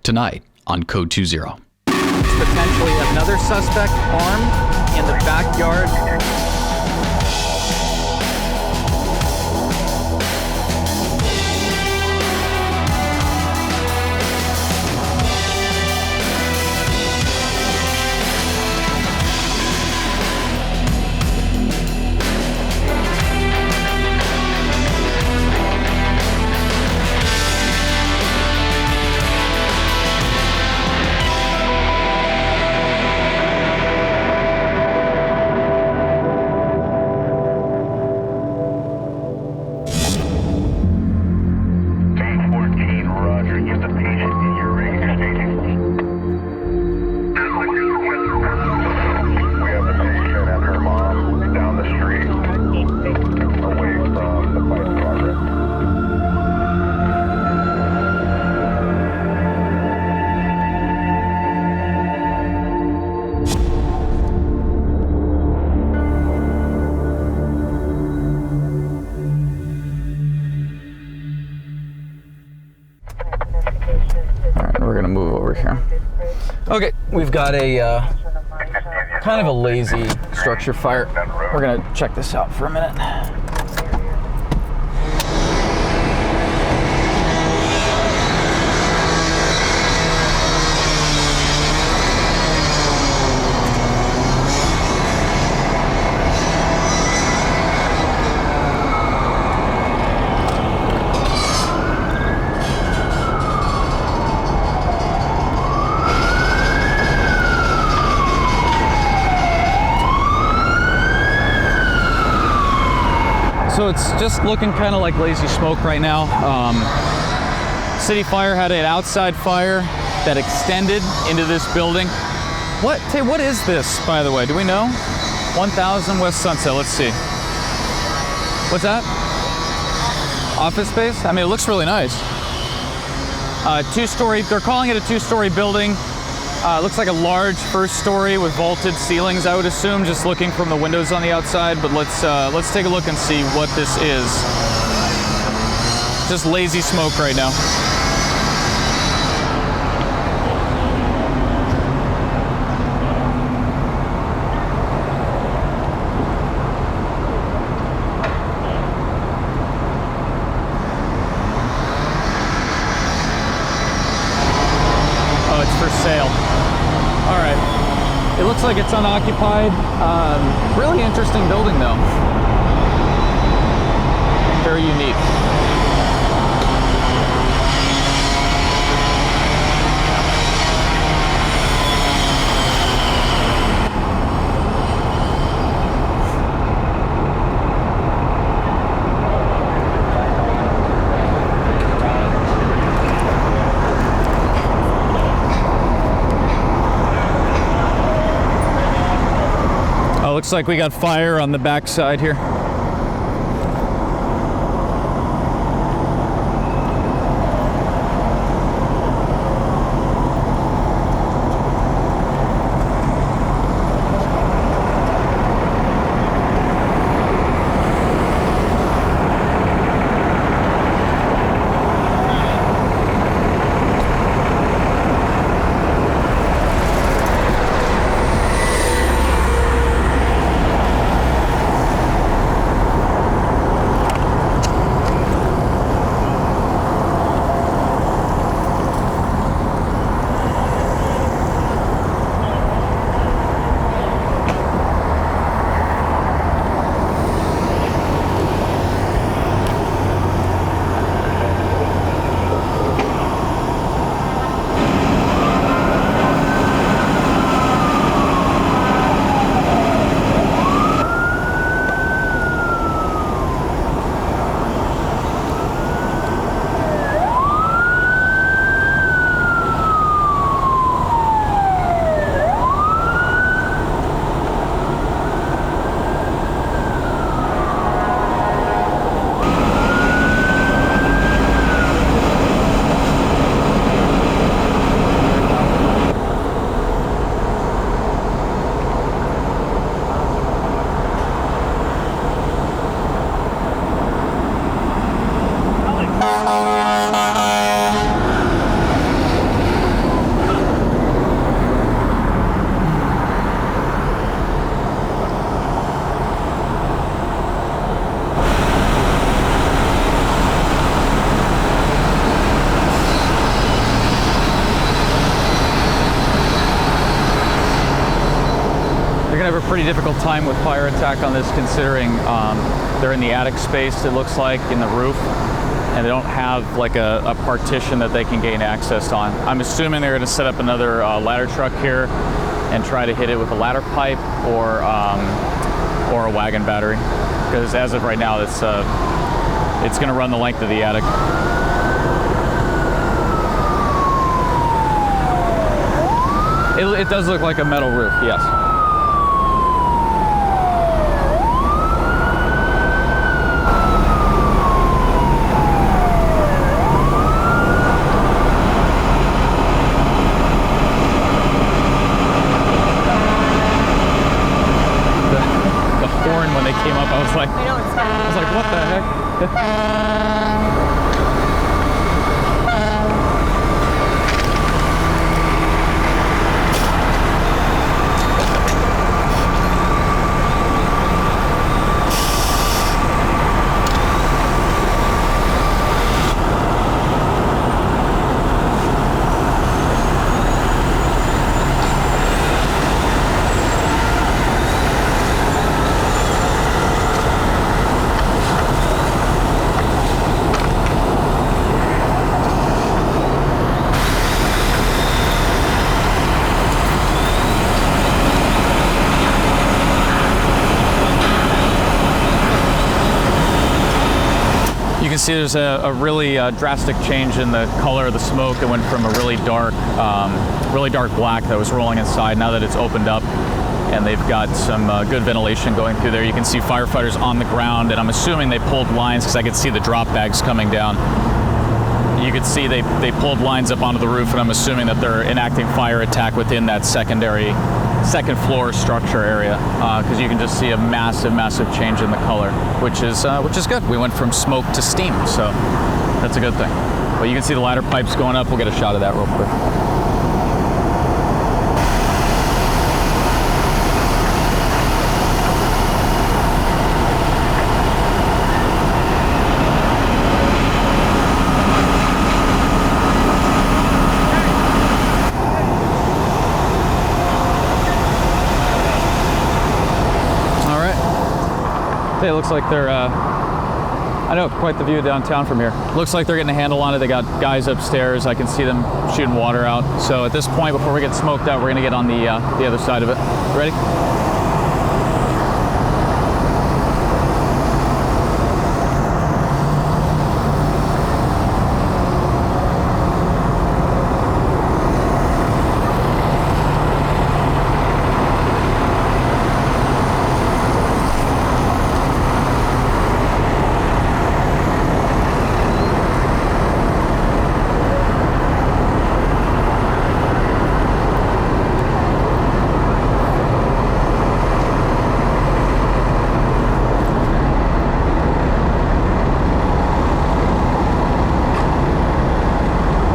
tonight on Code 20. Potentially another suspect armed in the backyard. Okay, we've got a kind of a lazy structure fire. We're gonna check this out for a minute. So it's just looking kind of like lazy smoke right now. City Fire had an outside fire that extended into this building. What is this, by the way? Do we know? 1000 West Sunset, let's see. What's that? Office space? I mean, it looks really nice. Two-story, they're calling it a two-story building. Looks like a large first story with vaulted ceilings, I would assume, just looking from the windows on the outside. But let's take a look and see what this is. Just lazy smoke right now. Oh, it's for sale. All right, it looks like it's unoccupied. Really interesting building though. Very unique. Looks like we got fire on the back side here. pretty difficult time with fire attack on this, considering they're in the attic space, it looks like, in the roof, and they don't have like a partition that they can gain access on. I'm assuming they're going to set up another ladder truck here and try to hit it with a ladder pipe or a wagon battery, because as of right now, it's going to run the length of the attic. It does look like a metal roof, yes. The horn when they came up, I was like, what the heck? You can see there's a really drastic change in the color of the smoke. It went from a really dark black that was rolling inside. Now that it's opened up and they've got some good ventilation going through there, you can see firefighters on the ground, and I'm assuming they pulled lines because I could see the drop bags coming down. You could see they pulled lines up onto the roof, and I'm assuming that they're enacting fire attack within that second floor structure area, because you can just see a massive change in the color, which is good. We went from smoke to steam, so that's a good thing. But you can see the ladder pipes going up. We'll get a shot of that real quick. It looks like they're, I know, quite the view downtown from here. Looks like they're getting a handle on it. They got guys upstairs. I can see them shooting water out. So at this point, before we get smoked out, we're gonna get on the other side of it. Ready?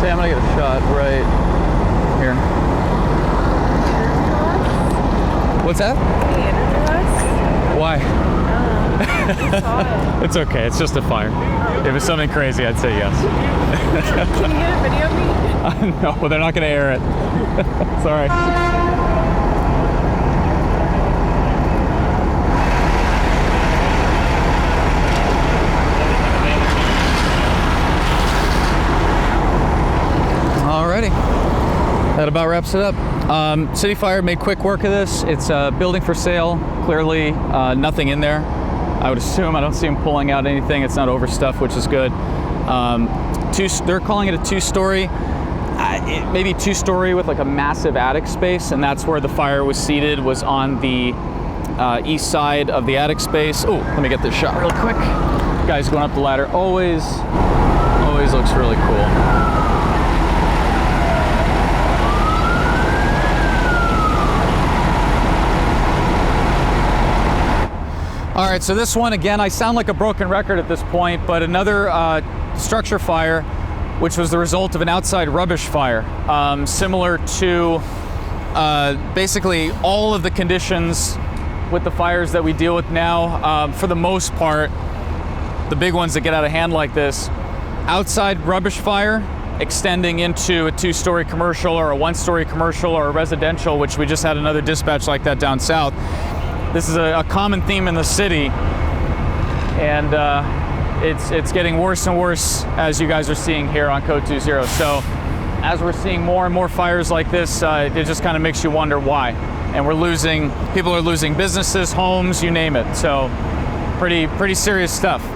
I'm gonna get a shot right here. What's that? Can you interview us? Why? I saw it. It's okay, it's just a fire. If it's something crazy, I'd say yes. Can you get a video of me? No, well, they're not gonna air it. Sorry. Alrighty, that about wraps it up. City Fire made quick work of this. It's a building for sale. Clearly, nothing in there. I would assume. I don't see them pulling out anything. It's not overstuffed, which is good. They're calling it a two-story. Maybe two-story with like a massive attic space, and that's where the fire was seated. Was on the east side of the attic space. Oh, let me get this shot real quick. Guys going up the ladder always looks really cool. All right, so this one, again, I sound like a broken record at this point, but another structure fire, which was the result of an outside rubbish fire, similar to basically all of the conditions with the fires that we deal with now. For the most part, the big ones that get out of hand like this, outside rubbish fire extending into a two-story commercial or a one-story commercial or a residential, which we just had another dispatch like that down south. This is a common theme in the city, and it's getting worse and worse, as you guys are seeing here on Code 20. So as we're seeing more and more fires like this, it just kind of makes you wonder why. And people are losing businesses, homes, you name it. So pretty serious stuff.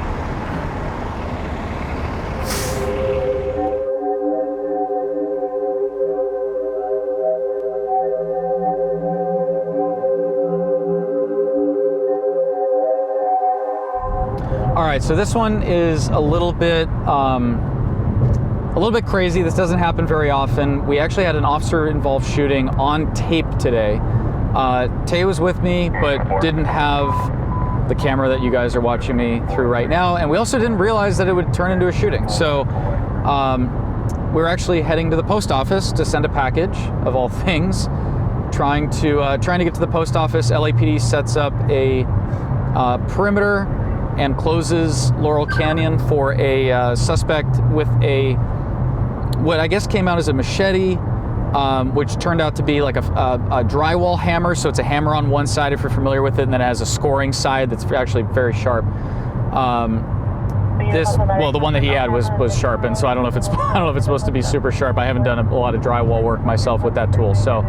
All right, so this one is a little bit crazy. This doesn't happen very often. We actually had an officer-involved shooting on tape today. Tay was with me, but didn't have the camera that you guys are watching me through right now, and we also didn't realize that it would turn into a shooting. So we're actually heading to the post office to send a package, of all things. Trying to get to the post office. LAPD sets up a perimeter and closes Laurel Canyon for a suspect with what I guess came out as a machete, which turned out to be like a drywall hammer. So it's a hammer on one side if you're familiar with it, and then it has a scoring side that's actually very sharp. The one that he had was sharpened, so I don't know if it's supposed to be super sharp. I haven't done a lot of drywall work myself with that tool. So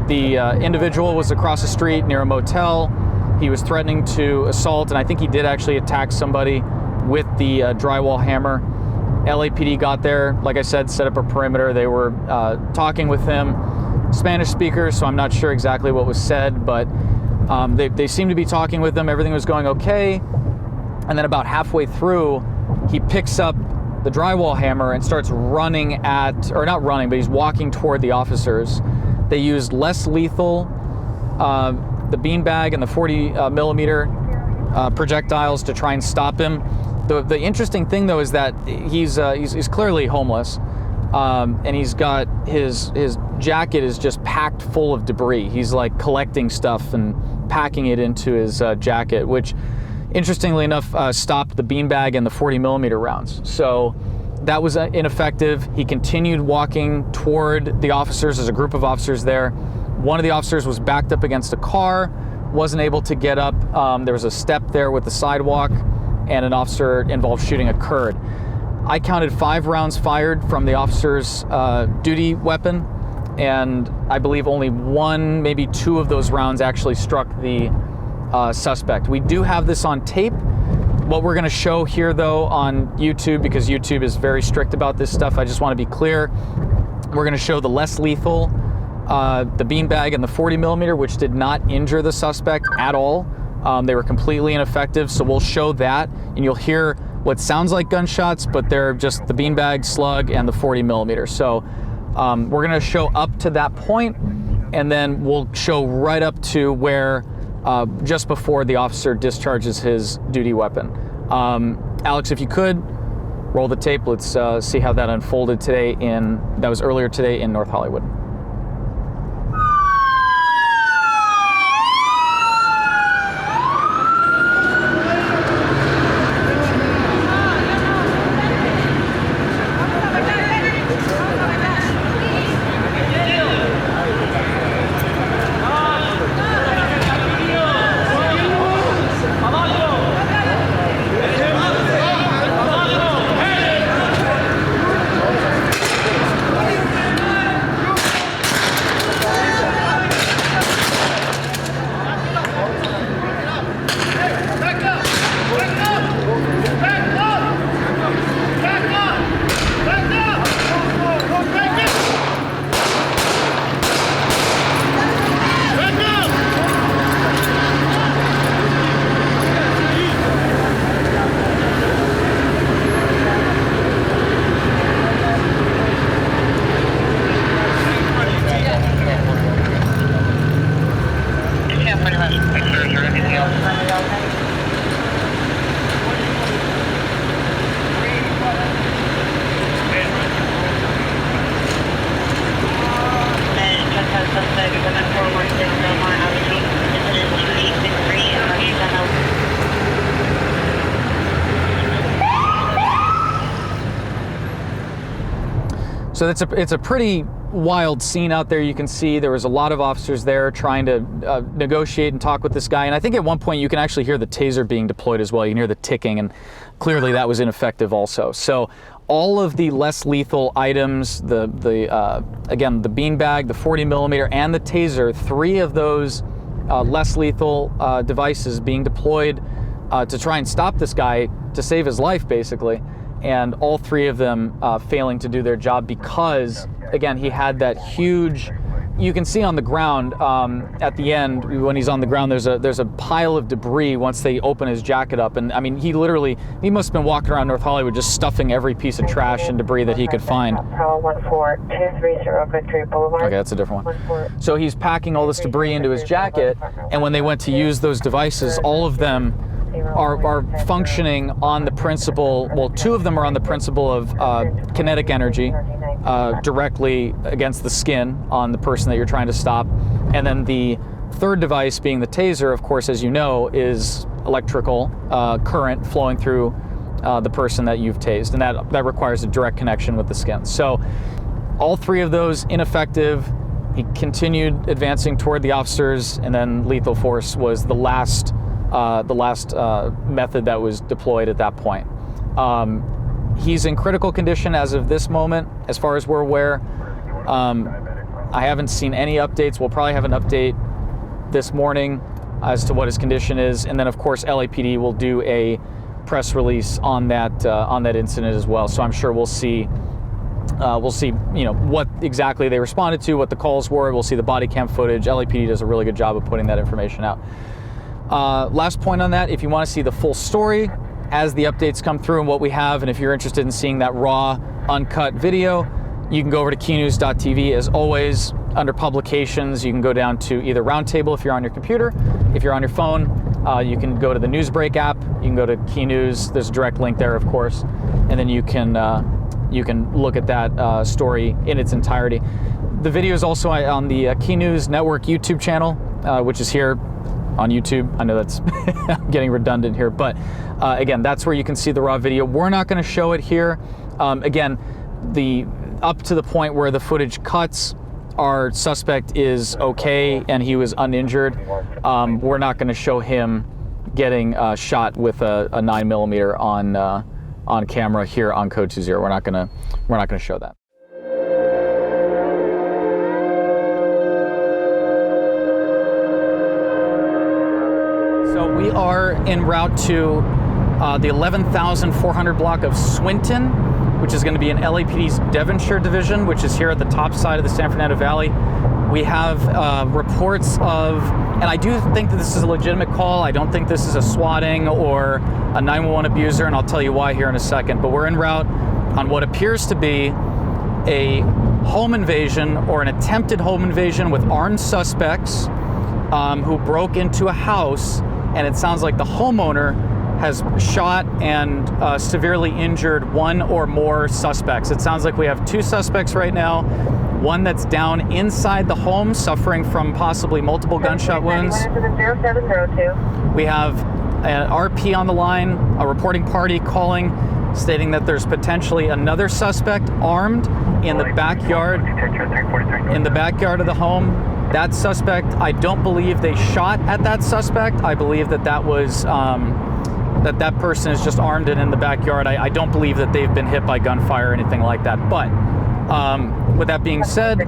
the individual was across the street near a motel. He was threatening to assault, and I think he did actually attack somebody with the drywall hammer. LAPD got there, like I said, set up a perimeter. They were talking with him, Spanish speaker, so I'm not sure exactly what was said, but they seemed to be talking with him. Everything was going okay. And then about halfway through, he picks up the drywall hammer and starts running not running, but he's walking toward the officers. They used less lethal, the beanbag and the 40 millimeter projectiles to try and stop him. The interesting thing though is that he's clearly homeless, and he's got his jacket is just packed full of debris. He's like collecting stuff and packing it into his jacket, which interestingly enough stopped the beanbag and the 40 millimeter rounds. So that was ineffective. He continued walking toward the officers. There's a group of officers there. One of the officers was backed up against a car, wasn't able to get up. There was a step there with the sidewalk, and an officer-involved shooting occurred. I counted 5 rounds fired from the officer's duty weapon, and I believe only 1, maybe 2 of those rounds actually struck the suspect. We do have this on tape. What we're gonna show here though on YouTube, because YouTube is very strict about this stuff, I just wanna be clear, we're gonna show the less lethal, the beanbag and the 40 millimeter, which did not injure the suspect at all. They were completely ineffective, so we'll show that, and you'll hear what sounds like gunshots, but they're just the beanbag, slug, and the 40 millimeter. So we're gonna show up to that point, and then we'll show right up to where just before the officer discharges his duty weapon. Alex, if you could, roll the tape. Let's see how that unfolded today that was earlier today in North Hollywood. So it's a pretty wild scene out there. You can see there was a lot of officers there trying to negotiate and talk with this guy. And I think at one point you can actually hear the taser being deployed as well. You can hear the ticking, and clearly that was ineffective also. So all of the less lethal items, again, the beanbag, the 40 millimeter, and the taser, 3 of those less lethal devices being deployed to try and stop this guy, to save his life, basically. And all 3 of them failing to do their job because, again, he had that huge, you can see on the ground at the end, when he's on the ground, there's a pile of debris once they open his jacket up. And I mean, he must have been walking around North Hollywood just stuffing every piece of trash and debris that he could find. Okay, that's a different one. So he's packing all this debris into his jacket, and when they went to use those devices, all of them are functioning on the principle, well, 2 of them are on the principle of kinetic energy directly against the skin on the person that you're trying to stop. And then the 3rd device, being the taser, of course, as you know, is electrical current flowing through the person that you've tased, and that requires a direct connection with the skin. So all 3 of those ineffective. He continued advancing toward the officers, and then lethal force was the last method that was deployed at that point. He's in critical condition as of this moment, as far as we're aware. I haven't seen any updates. We'll probably have an update this morning as to what his condition is, and then of course LAPD will do a press release on that incident as well. So I'm sure we'll see what exactly they responded to, what the calls were. We'll see the body cam footage. LAPD does a really good job of putting that information out. Last point on that, if you want to see the full story as the updates come through and what we have, and if you're interested in seeing that raw, uncut video, you can go over to keynews.tv. As always, under publications, you can go down to either Roundtable if you're on your computer. If you're on your phone, you can go to the Newsbreak app. You can go to Key News. There's a direct link there, of course, and then you can look at that story in its entirety. The video is also on the Key News Network YouTube channel, which is here on YouTube. I know that's I'm getting redundant here, but again, that's where you can see the raw video. We're not going to show it here. Again, up to the point where the footage cuts, our suspect is okay and he was uninjured. We're not going to show him getting shot with a 9mm on camera here on Code 20. We're not going to show that. So we are en route to the 11,400 block of Swinton, which is going to be in LAPD's Devonshire division, which is here at the top side of the San Fernando Valley. We have reports of, and I do think that this is a legitimate call. I don't think this is a swatting or a 911 abuser, and I'll tell you why here in a second. But we're en route on what appears to be a home invasion or an attempted home invasion with armed suspects who broke into a house, and it sounds like the homeowner has shot and severely injured one or more suspects. It sounds like we have 2 suspects right now, one that's down inside the home suffering from possibly multiple gunshot wounds. We have an RP on the line, a reporting party calling, stating that there's potentially another suspect armed in the backyard of the home. That suspect, I don't believe they shot at that suspect. I believe that was that person is just armed and in the backyard. I don't believe that they've been hit by gunfire or anything like that. But with that being said,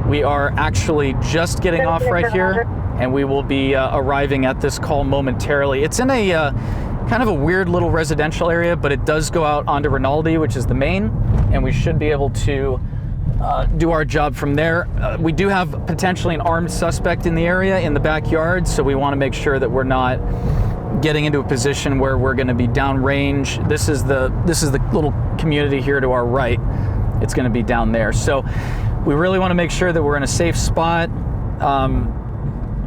we are actually just getting off right here, and we will be arriving at this call momentarily. It's in a kind of a weird little residential area, but it does go out onto Rinaldi, which is the main, and we should be able to do our job from there. We do have potentially an armed suspect in the area in the backyard, so we want to make sure that we're not getting into a position where we're going to be downrange. This is the little community here to our right. It's going to be down there. So we really want to make sure that we're in a safe spot,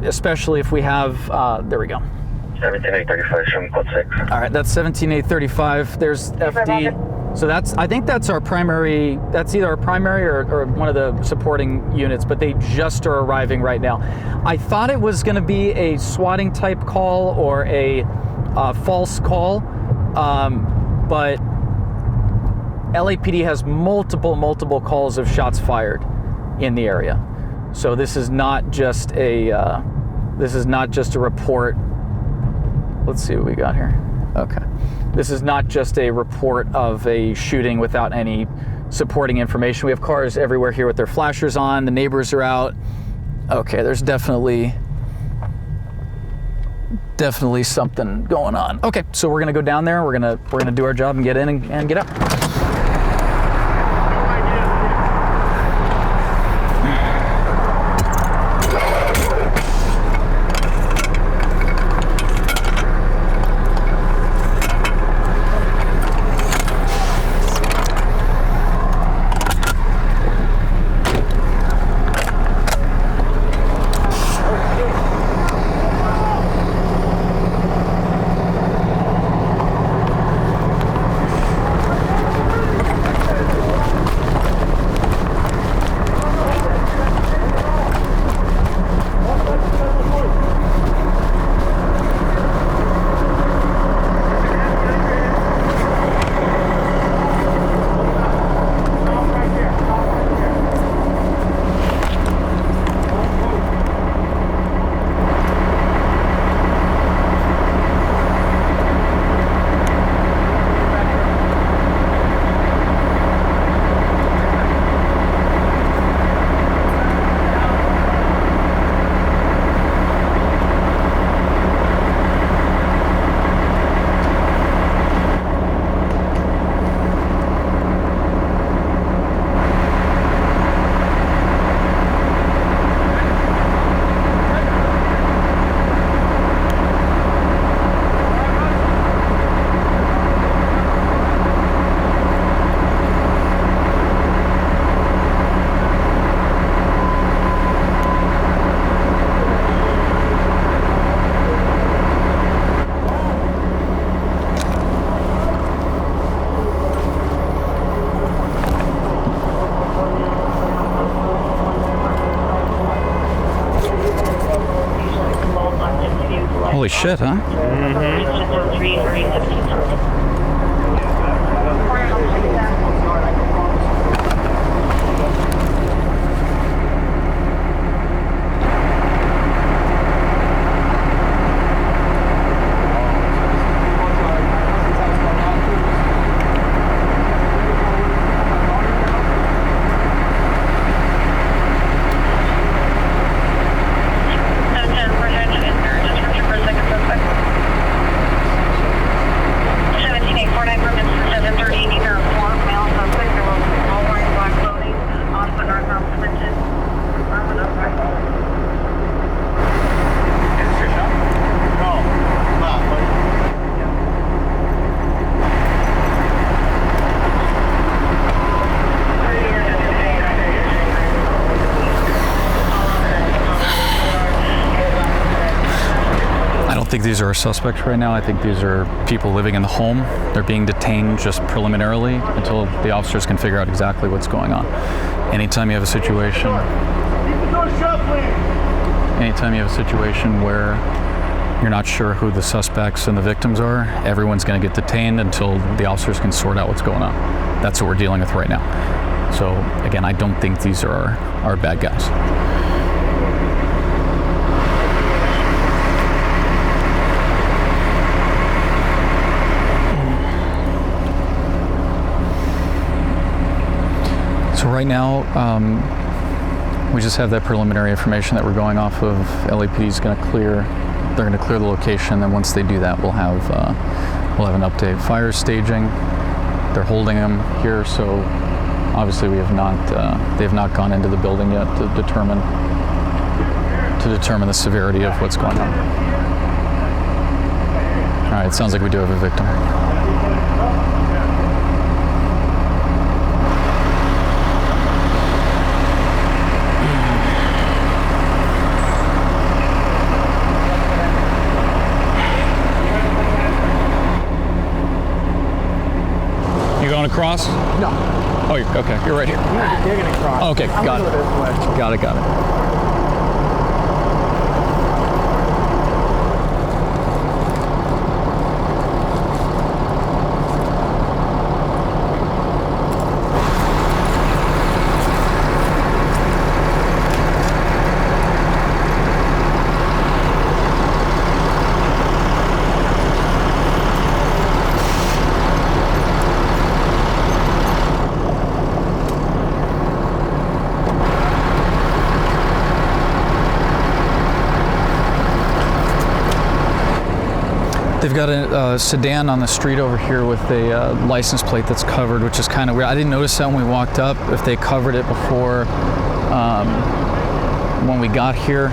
especially if we have, there we go. 17835 from code 6. All right, that's 17835. There's FD. So I think that's our primary, that's either our primary or one of the supporting units, but they just are arriving right now. I thought it was going to be a swatting type call or a false call, but LAPD has multiple calls of shots fired. in the area. So this is not just a report. Let's see what we got here. Okay. This is not just a report of a shooting without any supporting information. We have cars everywhere here with their flashers on. The neighbors are out. Okay, there's definitely something going on. Okay, so we're gonna go down there. We're gonna do our job and get in and get out. Holy shit, huh? I think these are suspects right now. I think these are people living in the home. They're being detained just preliminarily until the officers can figure out exactly what's going on. Anytime you have a situation where you're not sure who the suspects and the victims are, everyone's going to get detained until the officers can sort out what's going on. That's what we're dealing with right now. So again, I don't think these are our bad guys. So right now, we just have that preliminary information that we're going off of. LAPD is going to clear. They're going to clear the location, and once they do that, we'll have an update. Fire staging. They're holding them here, so obviously we have not. They have not gone into the building yet to determine the severity of what's going on. All right, it sounds like we do have a victim. Across? No. Oh, okay. You're right here. You're going to cross. Okay, got it. Got it. got a sedan on the street over here with a license plate that's covered, which is kind of weird. I didn't notice that when we walked up, if they covered it before when we got here.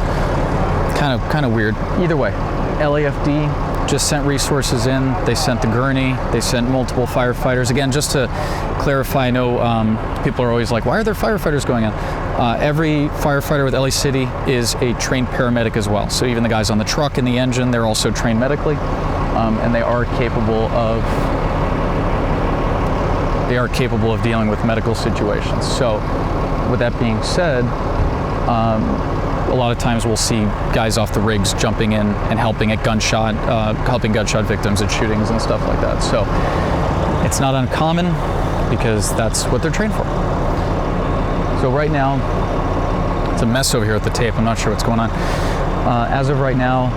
Kind of weird. Either way, LAFD just sent resources in. They sent the gurney. They sent multiple firefighters. Again, just to clarify, I know people are always like, why are there firefighters going on? Every firefighter with LA City is a trained paramedic as well. So even the guys on the truck and the engine, they're also trained medically, and they are capable of dealing with medical situations. So with that being said, a lot of times we'll see guys off the rigs jumping in and helping gunshot victims at shootings and stuff like that. So it's not uncommon because that's what they're trained for. So right now, it's a mess over here with the tape. I'm not sure what's going on. As of right now,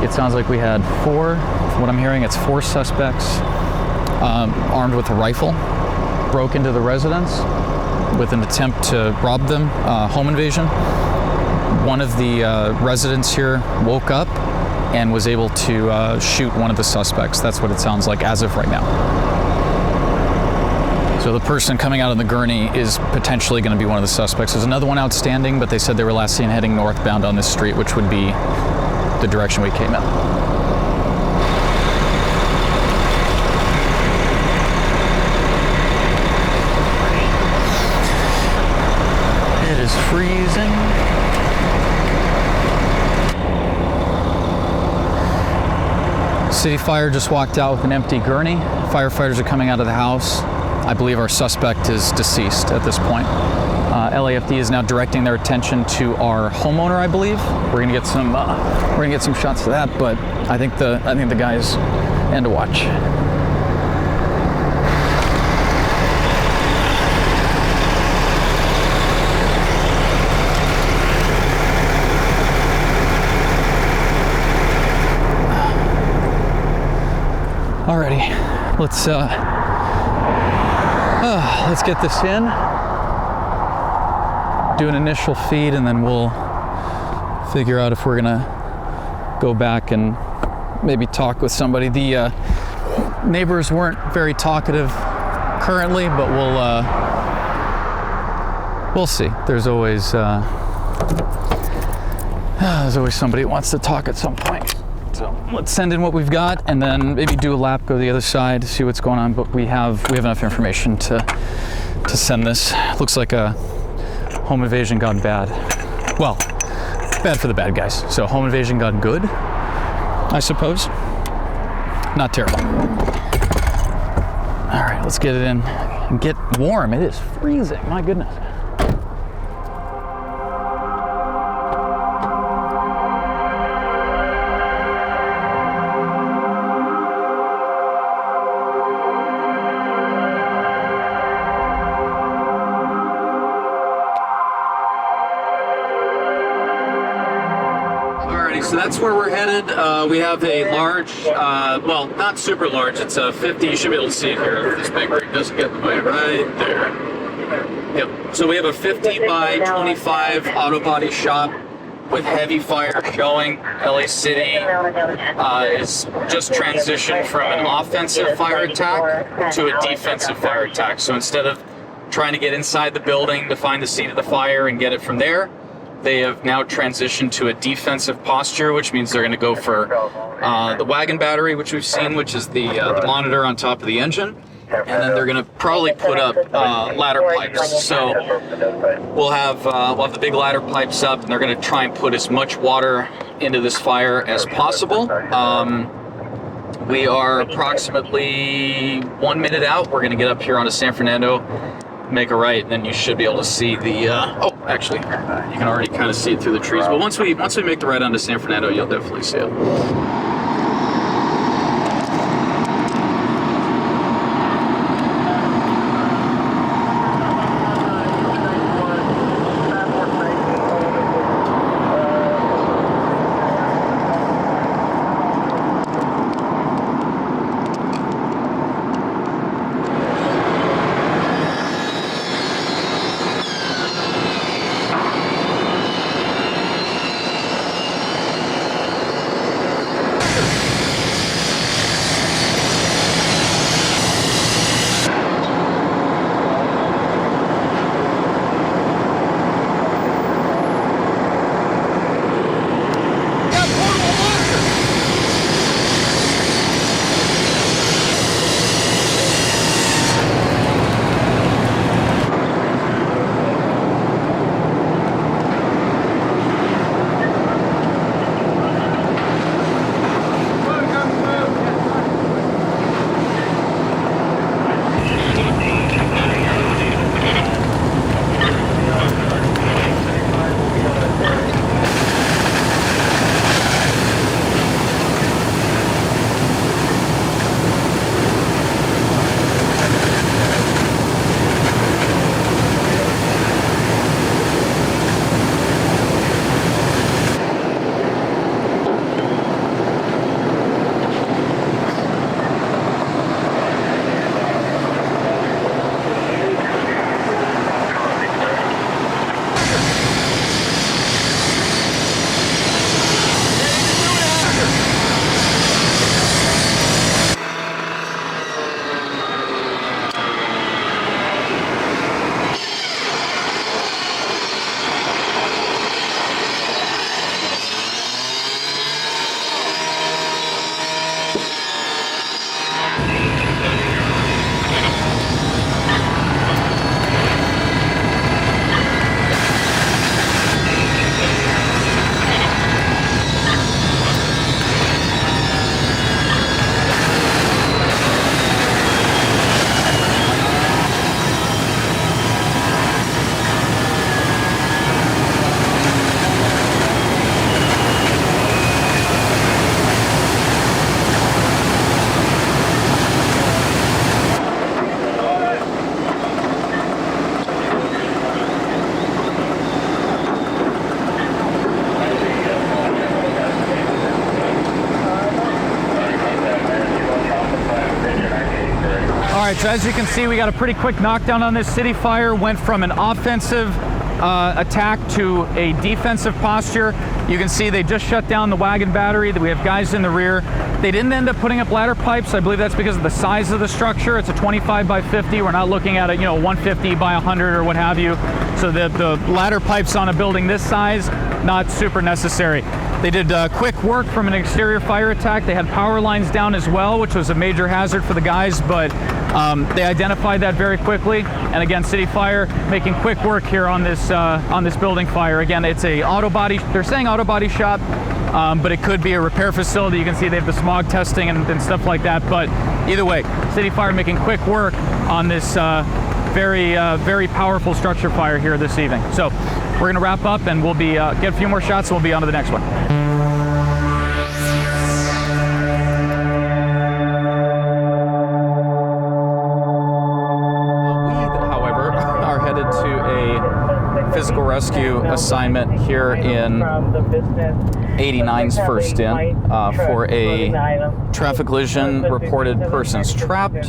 it sounds like we had four, from what I'm hearing, it's 4 suspects armed with a rifle, broke into the residence with an attempt to rob them, home invasion. One of the residents here woke up and was able to shoot one of the suspects. That's what it sounds like as of right now. So the person coming out on the gurney is potentially going to be one of the suspects. There's another one outstanding, but they said they were last seen heading northbound on this street, which would be the direction we came in. It is freezing. City Fire just walked out with an empty gurney. Firefighters are coming out of the house. I believe our suspect is deceased at this point. LAFD is now directing their attention to our homeowner, I believe. We're gonna get some shots of that, but I think the guy's end to watch. Alrighty, let's get this in, do an initial feed, and then we'll figure out if we're gonna go back and maybe talk with somebody. The neighbors weren't very talkative currently, but we'll see. There's always somebody who wants to talk at some point. So let's send in what we've got and then maybe do a lap, go to the other side, see what's going on. But we have enough information to send this. Looks like a home invasion gone bad. Well, bad for the bad guys. So home invasion gone good, I suppose. Not terrible. All right, let's get it in and get warm. It is freezing, my goodness. So that's where we're headed. We have a large, well, not super large, it's a 50, you should be able to see it here if this big rig doesn't get in the way, right there. Yep, so we have a 50 by 25 auto body shop with heavy fire showing. LA City is just transitioned from an offensive fire attack to a defensive fire attack. So instead of trying to get inside the building to find the scene of the fire and get it from there, they have now transitioned to a defensive posture, which means they're going to go for the wagon battery, which we've seen, which is the monitor on top of the engine. And then they're going to probably put up ladder pipes. So we'll have the big ladder pipes up, and they're going to try and put as much water into this fire as possible. We are approximately 1 minute out. We're going to get up here onto San Fernando, make a right, and then you should be able to see the actually, you can already kind of see it through the trees, but once we make the right onto San Fernando, you'll definitely see it. right, so as you can see, we got a pretty quick knockdown on this city fire. Went from an offensive attack to a defensive posture. You can see they just shut down the wagon battery. We have guys in the rear. They didn't end up putting up ladder pipes. I believe that's because of the size of the structure. It's a 25 by 50. We're not looking at a 150 by 100 or what have you. So the ladder pipes on a building this size, not super necessary. They did quick work from an exterior fire attack. They had power lines down as well, which was a major hazard for the guys, but they identified that very quickly. And again, City Fire making quick work here on this building fire. Again, it's a auto body. They're saying auto body shop, but it could be a repair facility. You can see they have the smog testing and stuff like that. But either way, City Fire making quick work on this very powerful structure fire here this evening. So we're gonna wrap up and we'll be get a few more shots and we'll be on to the next one. Physical rescue assignment here in 89's first in for a traffic collision reported persons trapped,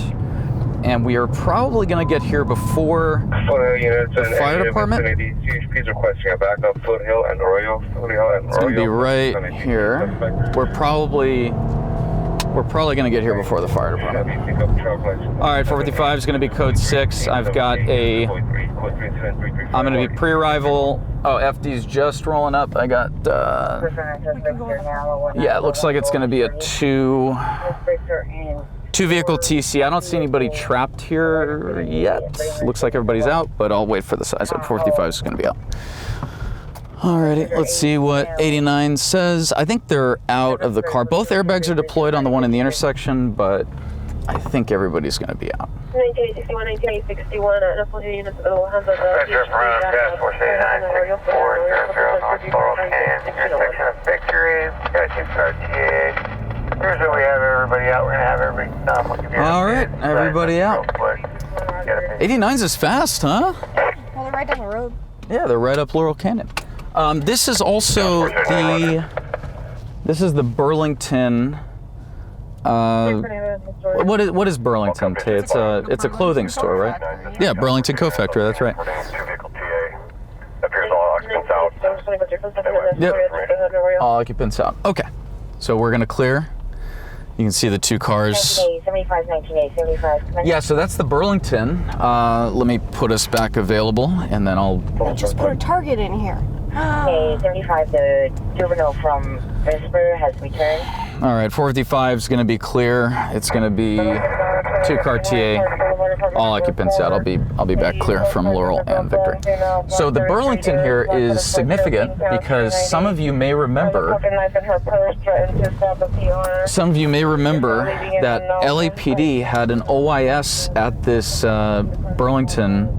and we are probably going to get here before the fire department. CHP's requesting a backup Foothill and Arroyo. It's going to be right here. We're probably going to get here before the fire department. All right, 455 is going to be code 6. I'm going to be pre-arrival. Oh, FD's just rolling up. I got, yeah, it looks like it's going to be a two vehicle TC. I don't see anybody trapped here yet. Looks like everybody's out, but I'll wait for the size up. 455 is going to be out. Alrighty, let's see what 89 says. I think they're out of the car. Both airbags are deployed on the one in the intersection, but I think everybody's going to be out. 1961, 1961, full units will handle the Task Force 8964, North Laurel Canyon, intersection of Victory, TA. Here's where we have everybody out. We're going to have everybody stop. We'll give you all right, everybody out. 89's is fast, huh? Well, they're right down the road. Yeah, they're right up Laurel Canyon. This is also the Burlington. What is Burlington? It's a clothing store, right? Yeah, Burlington Co-Factory. That's right. Yep. All occupants out. Okay, so we're gonna clear. You can see the two cars. 75, 1975. Yeah, so that's the Burlington. Let me put us back available, and then I'll just put a target in here. Okay, 75, the juvenile from Vesper has returned. All right, 455 is going to be clear. It's going to be two-car TA, all occupants out. I'll be back clear from Laurel and Victory. So the Burlington here is significant because some of you may remember that LAPD had an OIS at this Burlington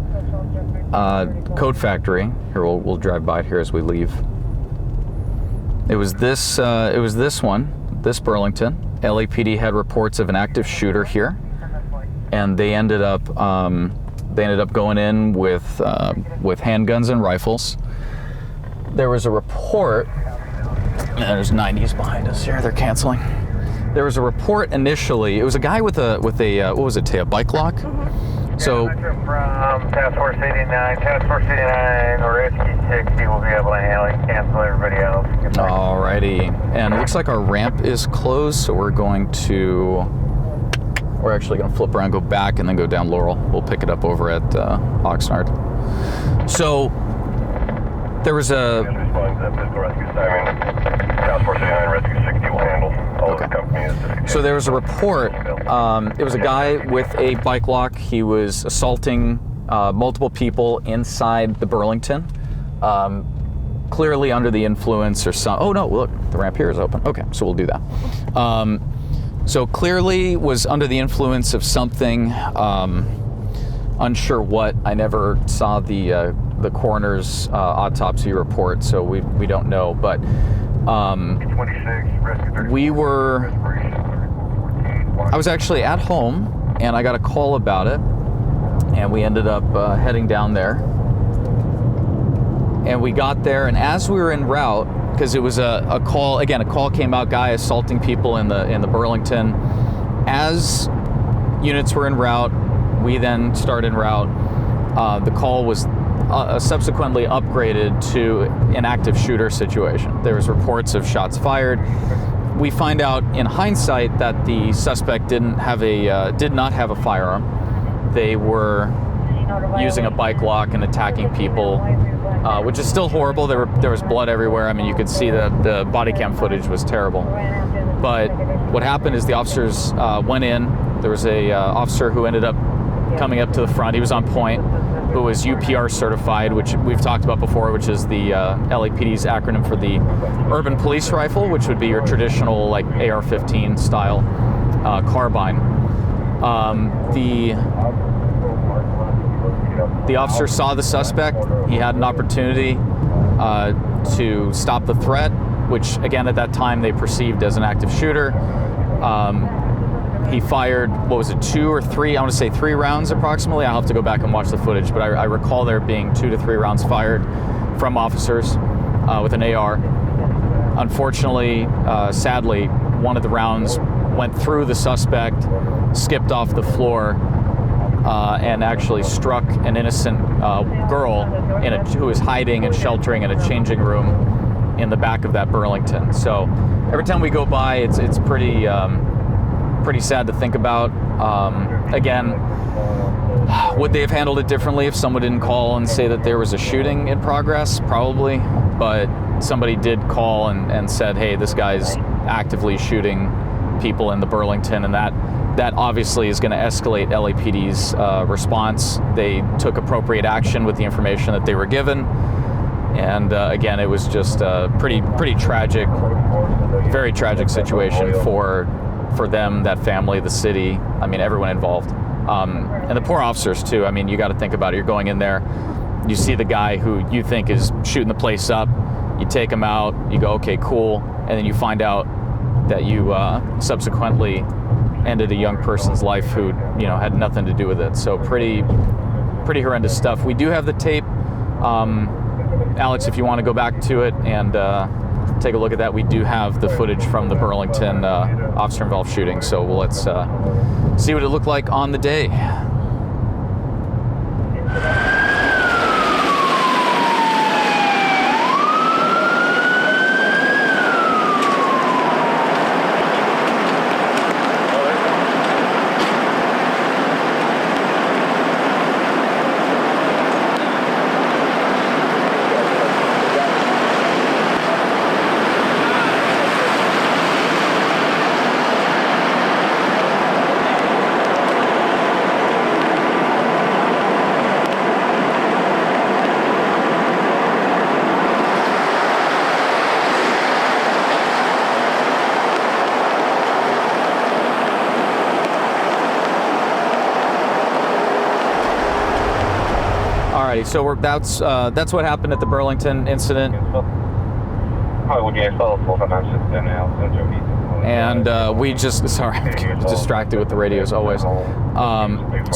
code factory. Here, we'll drive by it here as we leave. It was this one, this Burlington. LAPD had reports of an active shooter here, and they ended up going in with handguns and rifles. There was a report. There's 90s behind us here. They're canceling. There was a report initially. It was a guy with a what was it, a bike lock? So from Task Force 89, or Rescue 60 will be able to handle it, cancel everybody else. Alrighty, and it looks like our ramp is closed, so we're actually going to flip around, go back, and then go down Laurel. We'll pick it up over at Oxnard. So there was a. Task Force 89, Rescue 60 will handle. So there was a report. It was a guy with a bike lock. He was assaulting multiple people inside the Burlington, clearly under the influence or some. Oh no! Look, the ramp here is open. Okay, so we'll do that. So clearly was under the influence of something. Unsure what. I never saw the coroner's autopsy report, so we don't know. But I was actually at home, and I got a call about it, and we ended up heading down there. And we got there, and as we were en route, because it was a call, again, a call came out, guy assaulting people in the Burlington. As units were en route, We then start en route. The call was subsequently upgraded to an active shooter situation. There was reports of shots fired. We find out in hindsight that the suspect did not have a firearm. They were using a bike lock and attacking people, which is still horrible. There was blood everywhere. I mean, you could see the body cam footage was terrible. But what happened is the officers went in. There was a officer who ended up coming up to the front. He was on point, who was UPR certified, which we've talked about before, which is the LAPD's acronym for the Urban Police Rifle, which would be your traditional like AR-15 style carbine. The officer saw the suspect. He had an opportunity to stop the threat, which again at that time they perceived as an active shooter. He fired, what was it, 2 or 3? I want to say 3 rounds approximately. I'll have to go back and watch the footage, but I recall there being 2 to 3 rounds fired from officers with an AR. Unfortunately, sadly, one of the rounds went through the suspect, skipped off the floor, and actually struck an innocent girl who was hiding and sheltering in a changing room in the back of that Burlington. So every time we go by, it's pretty sad to think about. Again, would they have handled it differently if someone didn't call and say that there was a shooting in progress? Probably, but somebody did call and said, hey, this guy's actively shooting people in the Burlington, and that obviously is going to escalate LAPD's response. They took appropriate action with the information that they were given, and again, it was just a pretty tragic, very tragic situation for them, that family, the city. I mean, everyone involved, and the poor officers too. I mean, you got to think about it. You're going in there, you see the guy who you think is shooting the place up, you take him out, you go, okay, cool, and then you find out that you subsequently ended a young person's life who had nothing to do with it. So pretty horrendous stuff. We do have the tape, Alex, if you want to go back to it and take a look at that. We do have the footage from the Burlington officer-involved shooting, so let's see what it looked like on the day. Alrighty, so that's what happened at the Burlington incident. And we just, sorry, I'm distracted with the radio as always.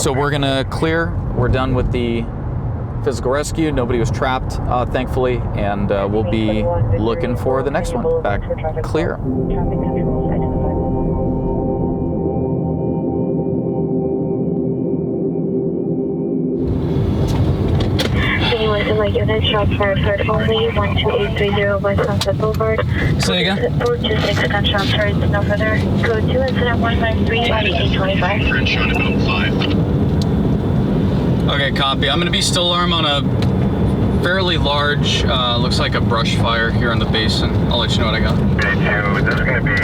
So we're gonna clear. We're done with the physical rescue. Nobody was trapped, thankfully, and we'll be looking for the next one. Back clear. Light unit, shots fired only, 12830 West Sunset Boulevard. Say again? 426 gunshots fired, no further. Code 2, incident 193, 825. Okay, copy. I'm going to be still alarm on a fairly large, looks like a brush fire here on the basin. I'll let you know what I got. Day 2, this is going to be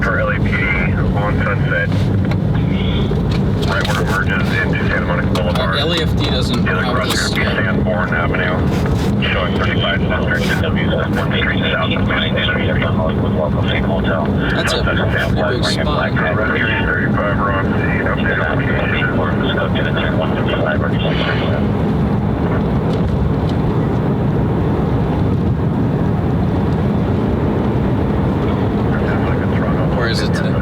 for LAPD on Sunset. Right where it merges into Santa Monica Boulevard. LAFD doesn't have this. Sanborn Avenue, showing 35 Western Street south of That's a pretty big spot. 35 are on Where is it today?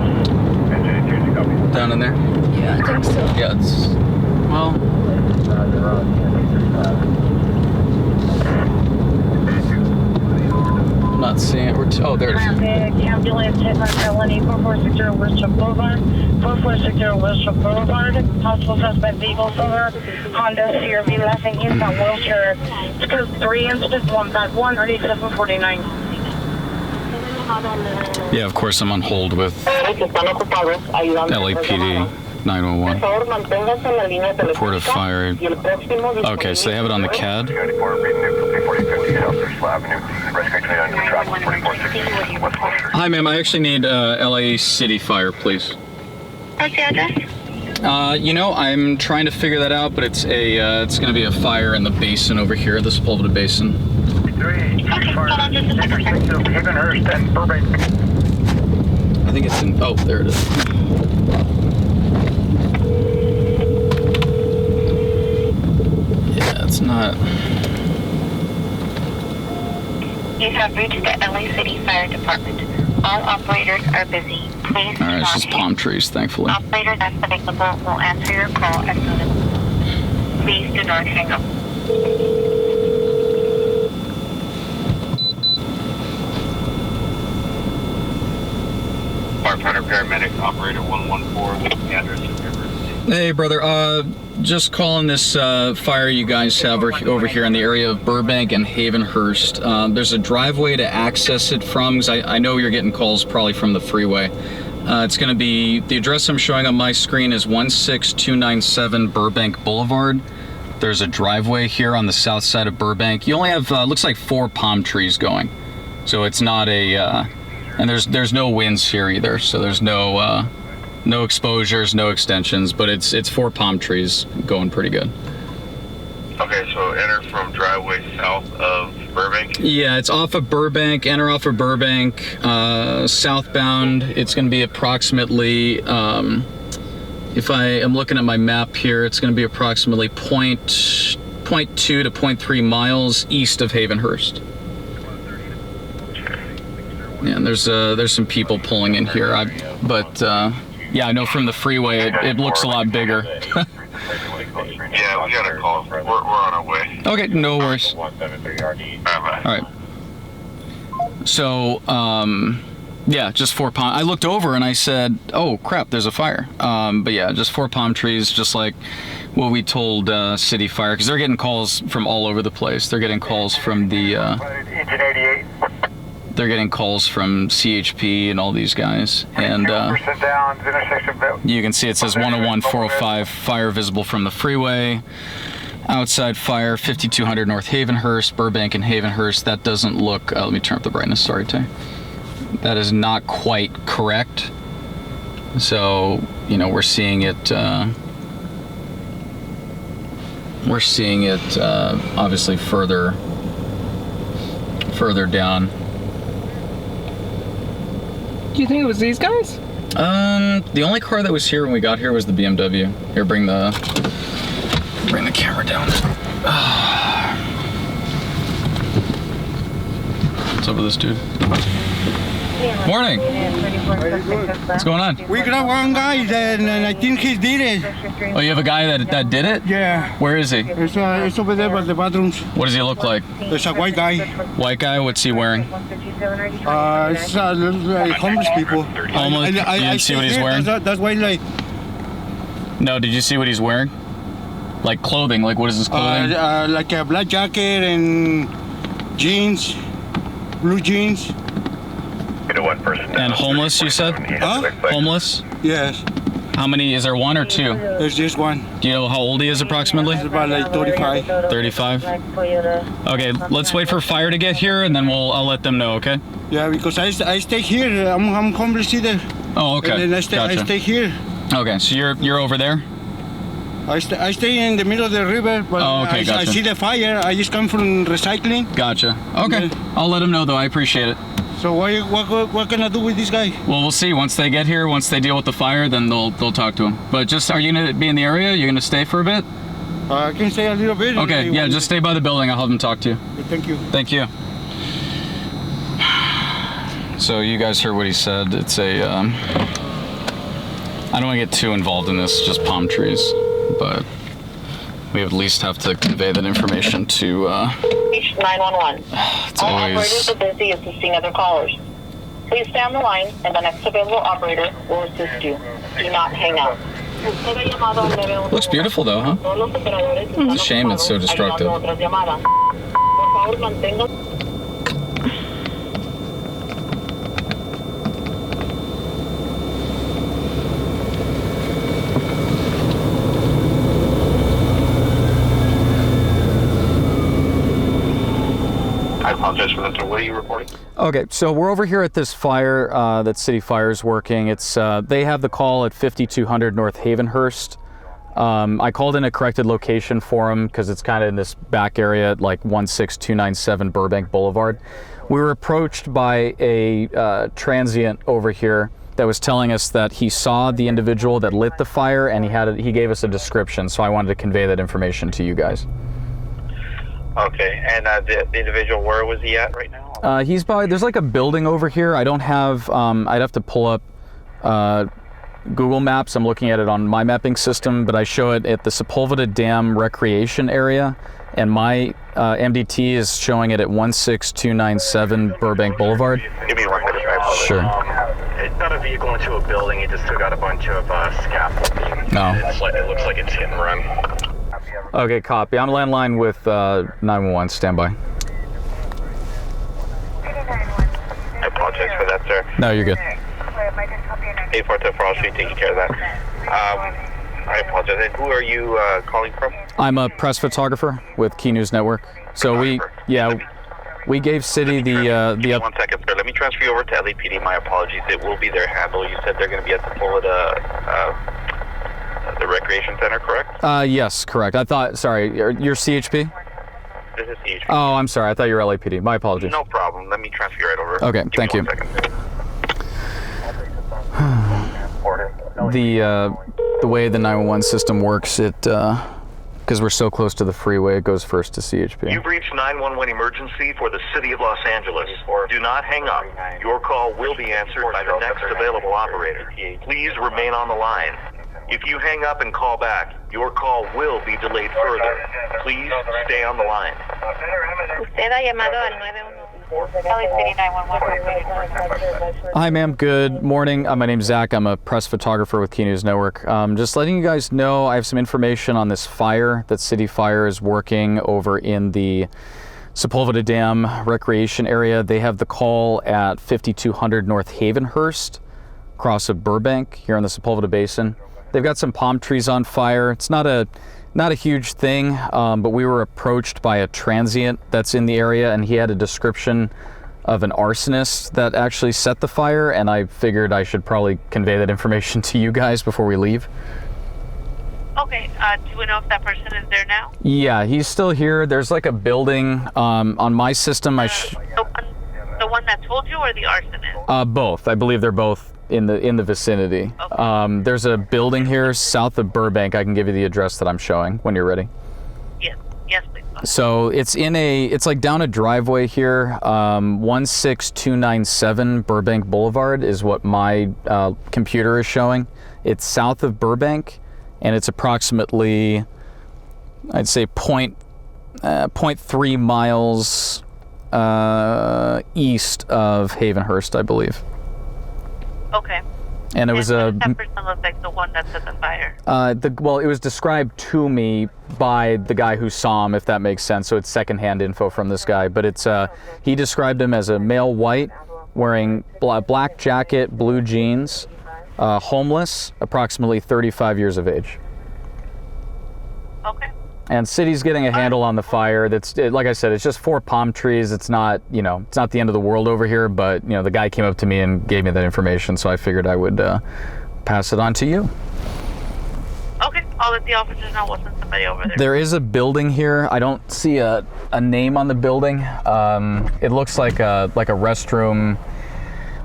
Down in there? Yeah, I think so. Yeah, it's, well, I'm not seeing it. Oh, there it is. Ambulance hit on felony 4460 Western Boulevard. 4460 Western Boulevard. Possible suspect vehicle silver. Honda CRV laughing eastbound wheelchair. It's code 3 incident 1513749. Yeah, of course I'm on hold with LAPD 911. Report of fire. Okay, so they have it on the CAD. Hi, ma'am. I actually need LA City Fire, please. What's the address? You know, I'm trying to figure that out, but it's going to be a fire in the basin over here, the Sepulveda Basin. Okay, hold on just a second. I think it's in. Oh, there it is. Yeah, it's not. You have reached the LA City Fire Department. All operators are busy. Please All right, it's just palm trees, thankfully. Operators as available will answer your call as soon as. Please do not hang up. Firefighter paramedic operator 114 with the address of your emergency. Hey, brother. Just calling this fire you guys have over here in the area of Burbank and Havenhurst. There's a driveway to access it from, because I know you're getting calls probably from the freeway. It's going to be, the address I'm showing on my screen is 16297 Burbank Boulevard. There's a driveway here on the south side of Burbank. You only have, looks like 4 palm trees going. So it's not a, and there's no winds here either, so there's no exposures, no extensions, but it's 4 palm trees going pretty good. Okay, so enter from driveway south of Burbank. Yeah, it's off of Burbank, enter off of Burbank, southbound. It's going to be approximately, if I am looking at my map here, it's going to be approximately 0.2 to 0.3 miles east of Havenhurst. Yeah, and there's some people pulling in here, yeah, I know from the freeway it looks a lot bigger. Yeah, we got a call. We're on our way. Okay, no worries. All All right. So, yeah, just 4 palm. I looked over and I said, "Oh crap, there's a fire." But yeah, just 4 palm trees, just like what we told City Fire, because they're getting calls from all over the place. They're getting calls from the. Engine 88. They're getting calls from CHP and all these guys, and you can see it says 101 405 fire visible from the freeway. Outside fire 5200 North Havenhurst, Burbank and Havenhurst. That doesn't look. Let me turn up the brightness. Sorry, Tay. That is not quite correct. So you know we're seeing it. Obviously further down. Do you think it was these guys? The only car that was here when we got here was the BMW. Here, bring the camera down. What's up with this dude? Morning. What's going on? We got one guy and I think he did it. Oh, you have a guy that did it? Yeah. Where is he? It's over there by the bathrooms. What does he look like? There's a white guy. White guy? What's he wearing? It's like homeless people. Homeless? You didn't see what he's wearing? That's why like... No, did you see what he's wearing? Like clothing, like what is his clothing? Like a black jacket and jeans, blue jeans. And homeless, you said? Huh? Homeless? Yes. How many? Is there 1 or 2? There's just one. Do you know how old he is approximately? It's about like 35. 35? Okay, let's wait for fire to get here and then I'll let them know, okay? Yeah, because I stay here. I'm homeless either. Oh, okay. And then I Gotcha. stay here. Okay, so you're over there? I stay in the middle of the river, but Oh, okay, I gotcha. see the fire. I just come from recycling. Gotcha. Okay, I'll let them know though. I appreciate it. So what can I do with this guy? Well, we'll see. Once they get here, once they deal with the fire, then they'll talk to him. But just, are you gonna be in the area? You're gonna stay for a bit? I can stay a little bit. Okay, yeah, just stay by the building. I'll have them talk to you. Thank you. Thank you. So you guys heard what he said. It's a, I don't want to get too involved in this, just palm trees, but we at least have to convey that information to 911. It's All always- operators are busy assisting other callers. Please stay on the line, and the next available operator will assist you. Do not hang up. Looks beautiful though, huh? It's a shame it's so destructive. I apologize for that. What are you reporting? Okay, so we're over here at this fire that City Fire is working. It's they have the call at 5200 North Havenhurst. I called in a corrected location for them because it's kind of in this back area at like 16297 Burbank Boulevard. We were approached by a transient over here that was telling us that he saw the individual that lit the fire, and he gave us a description. So I wanted to convey that information to you guys. Okay, and the individual, where was he at right now? He's by, there's like a building over here. I don't have, I'd have to pull up Google Maps. I'm looking at it on my mapping system, but I show it at the Sepulveda Dam Recreation Area, and my MDT is showing it at 16297 Burbank Boulevard. Give me 1 minute. Sure. It's not a vehicle into a building. It just took out a bunch of scaffolding. No. It looks like it's hit and run. Okay, copy. I'm landline with 911. Standby. I apologize for that, sir. No, you're good. 842 for all street, taking care of that. I apologize. And who are you calling from? I'm a press photographer with Key News Network. So we gave City the 1 second, sir. Let me transfer you over to LAPD. My apologies. It will be their handle. You said they're going to be at the recreation center, correct? Yes, correct. I thought, sorry, you're CHP? This is CHP. Oh, I'm sorry. I thought you were LAPD. My apologies. No problem. Let me transfer you right over. Okay, Give thank me you. 1 second. The way the 911 system works, it because we're so close to the freeway, it goes first to CHP. You've reached 911 emergency for the city of Los Angeles. Do not hang up. Your call will be answered by the next available operator. Please remain on the line. If you hang up and call back, your call will be delayed further. Please stay on the line. Usted ha llamado al 911. LAPD 911. Hi, ma'am. Good morning. My name's Zach. I'm a press photographer with Key News Network. Just letting you guys know I have some information on this fire that City Fire is working over in the Sepulveda Dam Recreation Area. They have the call at 5200 North Havenhurst, across of Burbank, here in the Sepulveda Basin. They've got some palm trees on fire. It's not a huge thing, but we were approached by a transient that's in the area, and he had a description of an arsonist that actually set the fire, and I figured I should probably convey that information to you guys before we leave. Okay, do we know if that person is there now? Yeah, he's still here. There's like a building on my system. The one that told you, or the arsonist? Both. I believe they're both in the vicinity. Okay. There's a building here south of Burbank. I can give you the address that I'm showing when you're ready. Yes, please. So it's like down a driveway here. 16297 Burbank Boulevard is what my computer is showing. It's south of Burbank, and it's approximately, I'd say, 0.3 miles east of Havenhurst, I believe. Okay. And it was that person looks like the one that set the fire. Well, it was described to me by the guy who saw him, if that makes sense. So it's secondhand info from this guy. But it's he described him as a male white, wearing black jacket, blue jeans, homeless, approximately 35 years of age. Okay. And City's getting a handle on the fire. Like I said, it's just 4 palm trees. It's not, it's not the end of the world over here, but, the guy came up to me and gave me that information, so I figured I would pass it on to you. Okay, I'll let the officers know. We'll send somebody over there. There is a building here. I don't see a name on the building. It looks like a restroom.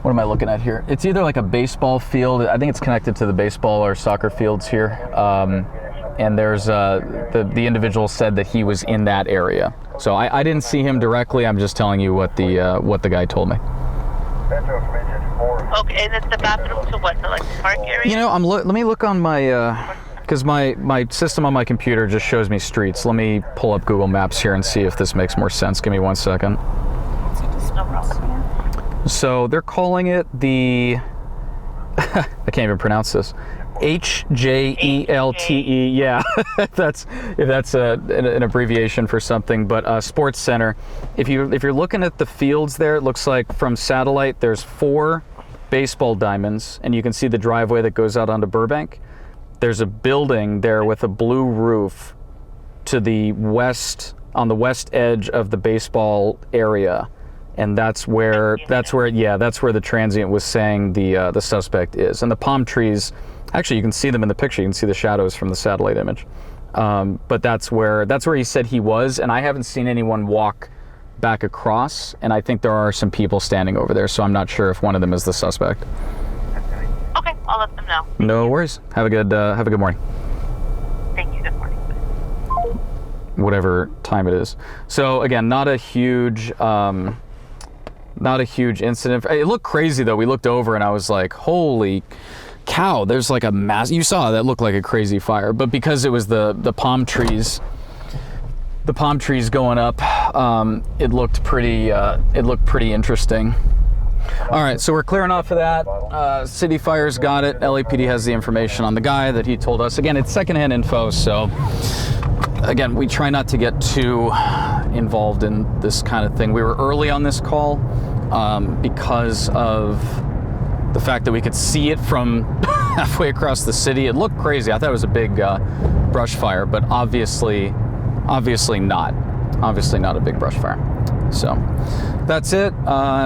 What am I looking at here? It's either like a baseball field. I think it's connected to the baseball or soccer fields here. And there's the individual said that he was in that area. So I didn't see him directly. I'm just telling you what the guy told me. Okay, and it's the bathroom to what? To like the park area? Let me look on my, because my system on my computer just shows me streets. Let me pull up Google Maps here and see if this makes more sense. Give me 1 second. No problem. So they're calling it the, I can't even pronounce this, HJELTE. Yeah, if that's an abbreviation for something, but Sports Center. If you're looking at the fields there, it looks like from satellite there's 4 baseball diamonds, and you can see the driveway that goes out onto Burbank. There's a building there with a blue roof to the west, on the west edge of the baseball area. And that's where the transient was saying the suspect is. And the palm trees, actually you can see them in the picture. You can see the shadows from the satellite image. But that's where he said he was, and I haven't seen anyone walk back across, and I think there are some people standing over there, so I'm not sure if one of them is the suspect. Okay, I'll let them know. No worries. Have a good morning. Thank you. Good morning. Whatever time it is. So again, not a huge incident. It looked crazy though. We looked over and I was like, holy cow, there's like a mass, you saw that looked like a crazy fire, but because it was the palm trees going up, it looked pretty interesting. All right, so we're clearing off of that. City Fire's got it. LAPD has the information on the guy that he told us. Again, it's secondhand info, so again, we try not to get too involved in this kind of thing. We were early on this call because of the fact that we could see it from halfway across the city. It looked crazy. I thought it was a big brush fire, but obviously not. Obviously not a big brush fire. So that's it.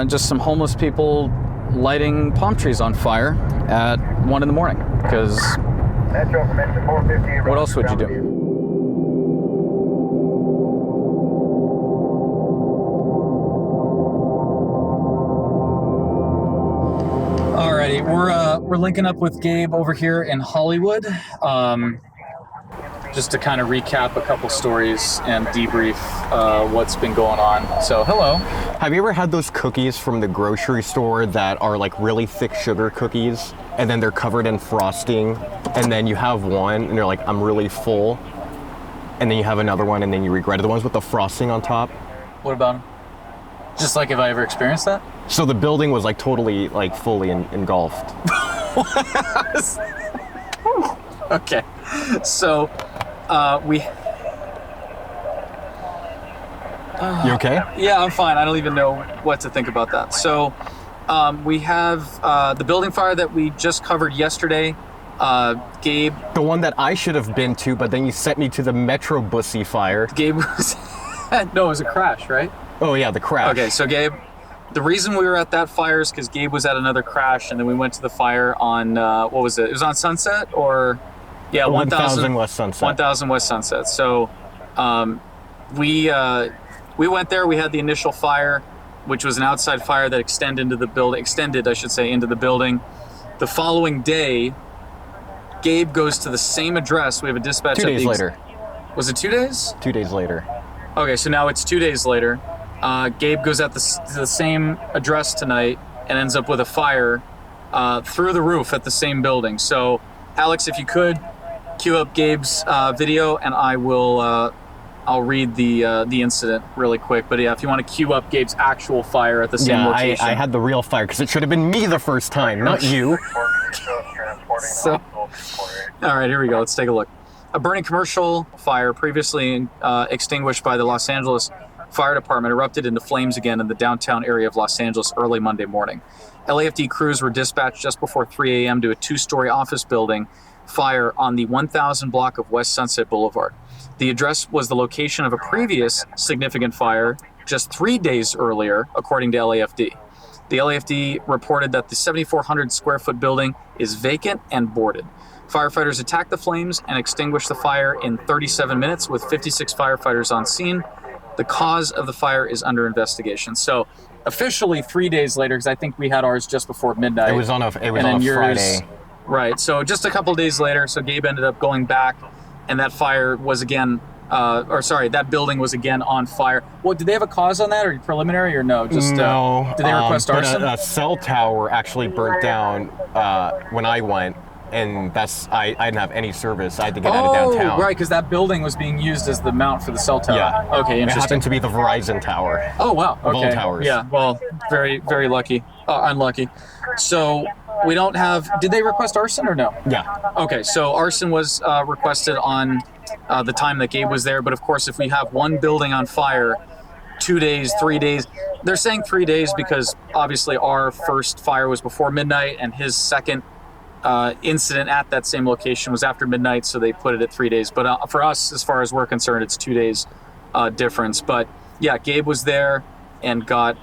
Just some homeless people lighting palm trees on fire at 1 in the morning. Because what else would you do? Alrighty, we're linking up with Gabe over here in Hollywood. Just to kind of recap a couple stories and debrief what's been going on. So, hello. Have you ever had those cookies from the grocery store that are like really thick sugar cookies, and then they're covered in frosting, and then you have one and you're like, I'm really full, and then you have another one and then you regret it, the ones with the frosting on top? What about them? Just like, have I ever experienced that? So the building was like totally like fully engulfed. Okay, so we. You okay? Yeah, I'm fine. I don't even know what to think about that. So we have the building fire that we just covered yesterday. Gabe. The one that I should have been to, but then you sent me to the Metro Bussy fire. Gabe was. No, it was a crash, right? Oh yeah, the crash. Okay, so Gabe, the reason we were at that fire is because Gabe was at another crash, and then we went to the fire on what was it? It was on Sunset, or yeah, 1000 West Sunset. 1000 West Sunset. So we went there. We had the initial fire, which was an outside fire that extended, into the building. The following day, Gabe goes to the same address. We have a dispatch. 2 days later. Was it 2 days? 2 days later. Okay, so now it's 2 days later. Gabe goes to the same address tonight and ends up with a fire through the roof at the same building. So, Alex, if you could cue up Gabe's video, and I will. I'll read the incident really quick. But yeah, if you want to cue up Gabe's actual fire at the same location. I had the real fire because it should have been me the first time, not you. So, all right, here we go. Let's take a look. A burning commercial fire previously extinguished by the Los Angeles Fire Department erupted into flames again in the downtown area of Los Angeles early Monday morning. LAFD crews were dispatched just before 3 a.m. to a 2-story office building fire on the 1000 block of West Sunset Boulevard. The address was the location of a previous significant fire just 3 days earlier, according to LAFD. The LAFD reported that the 7,400 square foot building is vacant and boarded. Firefighters attacked the flames and extinguished the fire in 37 minutes with 56 firefighters on scene. The cause of the fire is under investigation. So officially 3 days later, because I think we had ours just before midnight. It was on a Friday. Right, so just a couple of days later, so Gabe ended up going back, and that fire was again, that building was again on fire. Well, did they have a cause on that, or preliminary, or no? Just no. Did they request arson? A cell tower actually burnt down when I went. and I didn't have any service. I had to get out of downtown. Right, because that building was being used as the mount for the cell tower. Yeah. Okay, It interesting. happened to be the Verizon tower. Oh, wow. Of all Okay. towers. Yeah, well, very, very lucky. Unlucky. So we don't have, did they request arson or no? Yeah. Okay, so arson was requested on the time that Gabe was there, but of course if we have one building on fire, 2 days, 3 days, they're saying 3 days because obviously our first fire was before midnight and his second incident at that same location was after midnight, so they put it at 3 days. But for us, as far as we're concerned, it's 2 days difference. But yeah, Gabe was there and got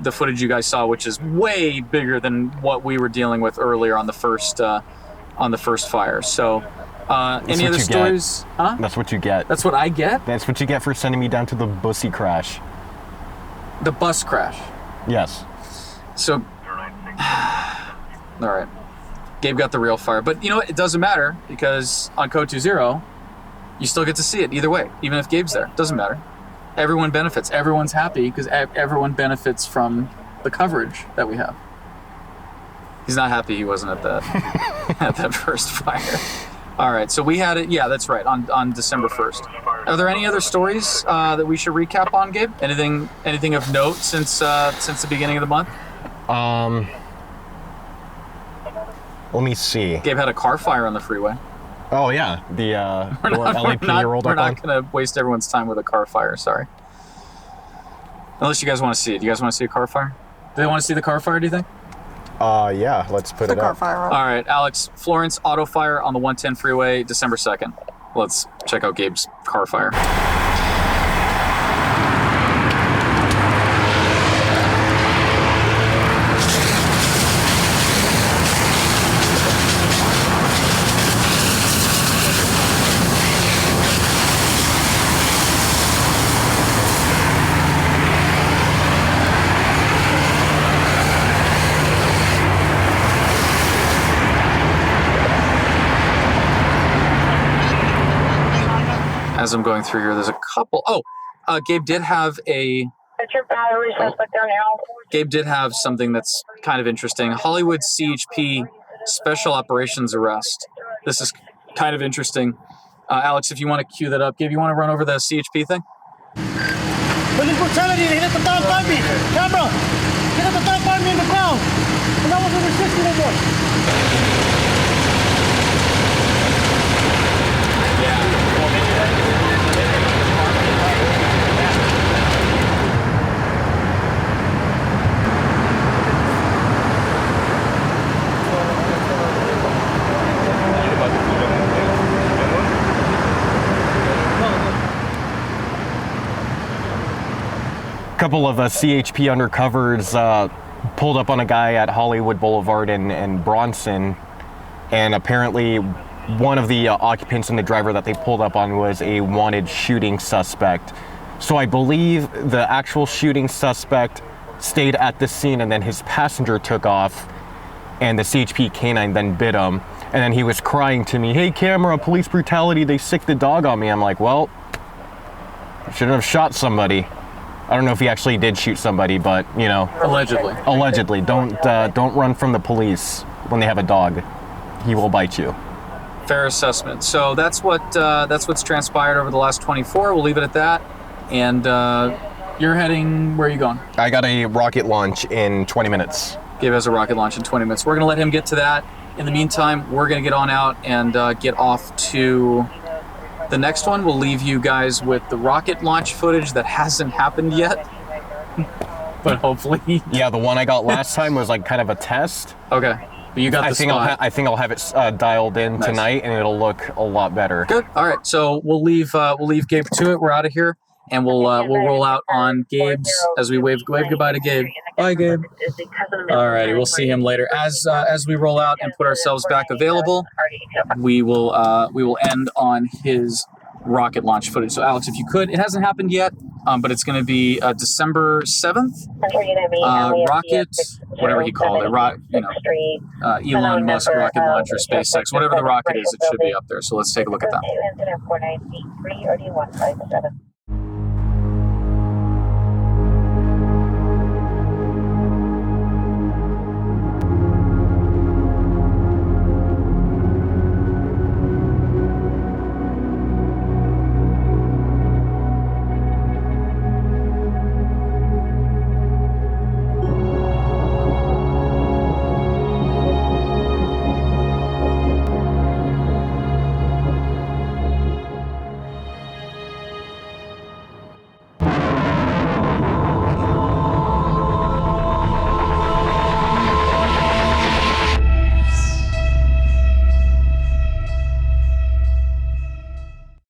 the footage you guys saw, which is way bigger than what we were dealing with earlier on the first fire. So any other stories? Huh? That's what you get. That's what I get? That's what you get for sending me down to the bussy crash. The bus crash. Yes. So, all right. Gabe got the real fire. But you know what? It doesn't matter because on Code 2.0, you still get to see it either way, even if Gabe's there. It doesn't matter. Everyone benefits. Everyone's happy because everyone benefits from the coverage that we have. He's not happy he wasn't at that at that first fire. All right, so we had it. Yeah, that's right, on December 1st. Are there any other stories that we should recap on, Gabe? Anything of note since the beginning of the month? Let me see. Gabe had a car fire on the freeway. Oh yeah, the LAPD rolled up on. We're not going to waste everyone's time with a car fire. Sorry. Unless you guys want to see it. Do you guys want to see a car fire? Do they want to see the car fire? Do you think? Yeah, let's put it up. All right, Alex, Florence auto fire on the 110 freeway, December 2nd. Let's check out Gabe's car fire. As I'm going through here, there's a couple. Gabe did have Gabe did have something that's kind of interesting. Hollywood CHP special operations arrest. This is kind of interesting. Alex, if you want to cue that up. Gabe, you want to run over the CHP thing? Police brutality, they hit the dog by me. Camera, hit the dog by me in the ground. And I wasn't resisting no more. A couple of CHP undercovers pulled up on a guy at Hollywood Boulevard and Bronson, and apparently one of the occupants and the driver that they pulled up on was a wanted shooting suspect. So I believe the actual shooting suspect stayed at the scene and then his passenger took off and the CHP canine then bit him. And then he was crying to me, "Hey camera, police brutality, they sicked the dog on me." I'm like, well, I shouldn't have shot somebody. I don't know if he actually did shoot somebody, but you know. Allegedly. Allegedly. Don't run from the police when they have a dog. He will bite you. Fair assessment. So that's what's transpired over the last 24. We'll leave it at that. And you're heading, where are you going? I got a rocket launch in 20 minutes. Gabe has a rocket launch in 20 minutes. We're going to let him get to that. In the meantime, we're going to get on out and get off to the next one. We'll leave you guys with the rocket launch footage that hasn't happened yet. But hopefully. Yeah, the one I got last time was like kind of a test. Okay. But you got the spot. I think I'll have it dialed in tonight, and it'll look a lot better. Good. All right. So we'll leave Gabe to it. We're out of here, and we'll roll out on Gabe's as we wave goodbye to Gabe. Bye, Gabe. All righty. We'll see him later. As we roll out and put ourselves back available, we will end on his rocket launch footage. So Alex, if you could, it hasn't happened yet, but it's going to be December 7th. Rocket, whatever he called it, Elon Musk rocket launcher, SpaceX, whatever the rocket is, it should be up there. So let's take a look at that.